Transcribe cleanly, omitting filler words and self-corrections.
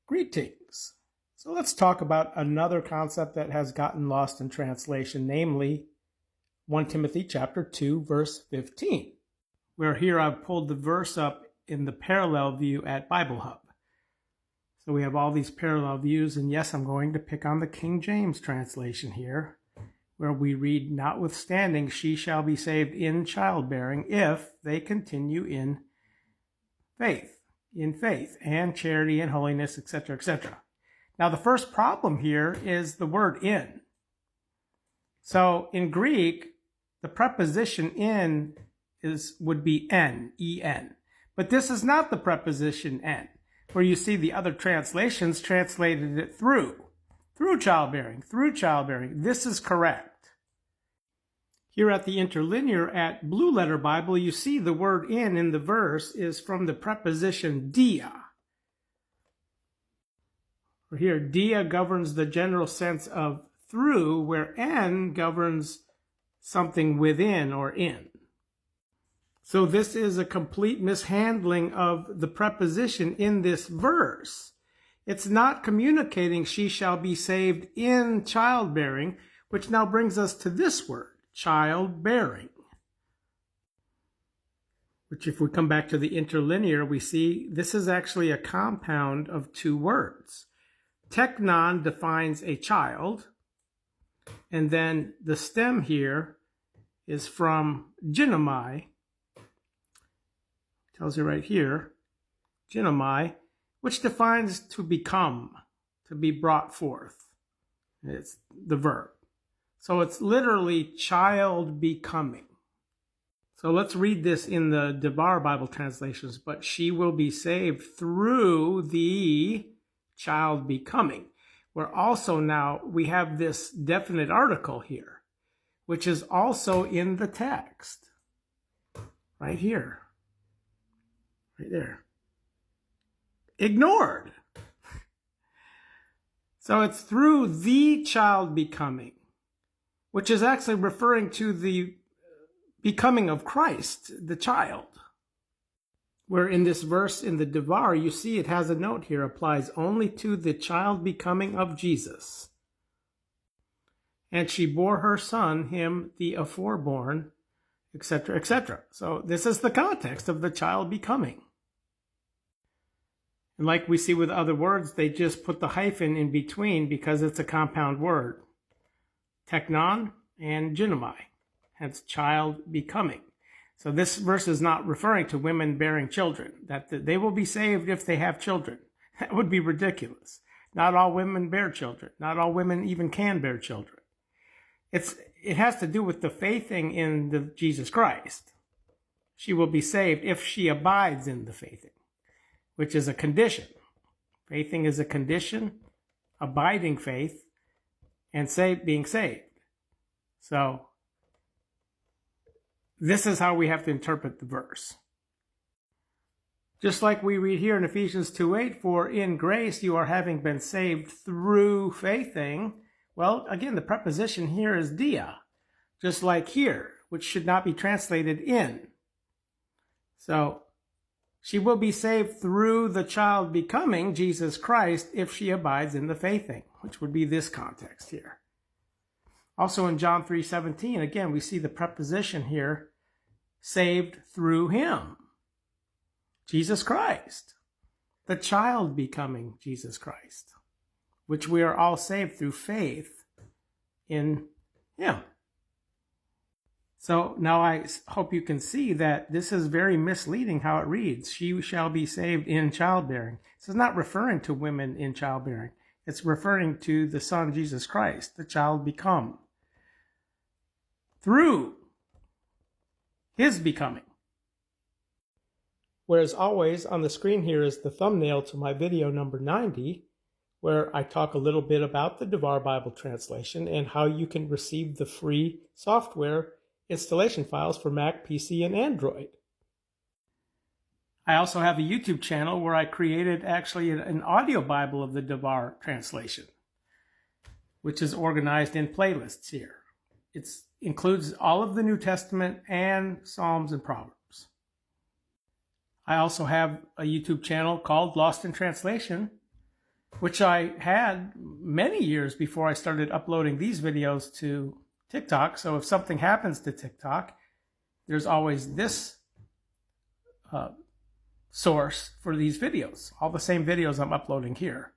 Greetings. So let's talk about another concept that has gotten lost in translation, namely 1 Timothy chapter 2, verse 15, where here I've pulled the verse up in the parallel view at Bible Hub. So we have all these parallel views, and yes, I'm going to pick on the King James translation here, where we read, "Notwithstanding, she shall be saved in childbearing if they continue in faith and charity and holiness, etc., etc." Now, the first problem here is the word in. So in Greek, the preposition in would be en. But this is not the preposition en, where you see the other translations translated it through childbearing. This is correct. Here at the interlinear at Blue Letter Bible, you see the word in the verse is from the preposition dia. Here, dia governs the general sense of through, where en governs something within or in. So this is a complete mishandling of the preposition in this verse. It's not communicating she shall be saved in childbearing, which now brings us to this word, childbearing, which if we come back to the interlinear, we see this is actually a compound of two words. Teknon defines a child, and then the stem here is from ginomai, tells you right here, ginomai, which defines to become, to be brought forth. It's the verb. So it's literally child becoming. So let's read this in the Devar Bible translations. But she will be saved through the child becoming. Where also now we have this definite article here, which is also in the text. Right here. Right there. Ignored. So it's through the child becoming, which is actually referring to the becoming of Christ, the child. Where in this verse in the Devar, you see it has a note here, applies only to the child becoming of Jesus. And she bore her son, him the aforeborn, etc., etc. So this is the context of the child becoming. And like we see with other words, they just put the hyphen in between because it's a compound word. Teknon and ginomai, hence child becoming. So this verse is not referring to women bearing children, that they will be saved if they have children. That would be ridiculous. Not all women bear children. Not all women even can bear children. It has to do with the faithing in Jesus Christ. She will be saved if she abides in the faithing, which is a condition. Faithing is a condition, abiding faith, and being saved. So this is how we have to interpret the verse. Just like we read here in Ephesians 2:8, for in grace you are having been saved through faithing. Well, again, the preposition here is dia, just like here, which should not be translated in. So she will be saved through the child becoming Jesus Christ if she abides in the faithing, which would be this context here. Also in John 3:17, again, we see the preposition here, saved through him, Jesus Christ, the child becoming Jesus Christ, which we are all saved through faith in him. So now I hope you can see that this is very misleading how it reads. She shall be saved in childbearing. This is not referring to women in childbearing. It's referring to the Son, Jesus Christ, the child become, through his becoming. Whereas always on the screen here is the thumbnail to my video number 90, where I talk a little bit about the Devar Bible translation and how you can receive the free software installation files for Mac, PC, and Android. I also have a YouTube channel where I created actually an audio Bible of the Devar translation, which is organized in playlists here. It includes all of the New Testament and Psalms and Proverbs. I also have a YouTube channel called Lost in Translation, which I had many years before I started uploading these videos to TikTok. So if something happens to TikTok, there's always this source for these videos, all the same videos I'm uploading here.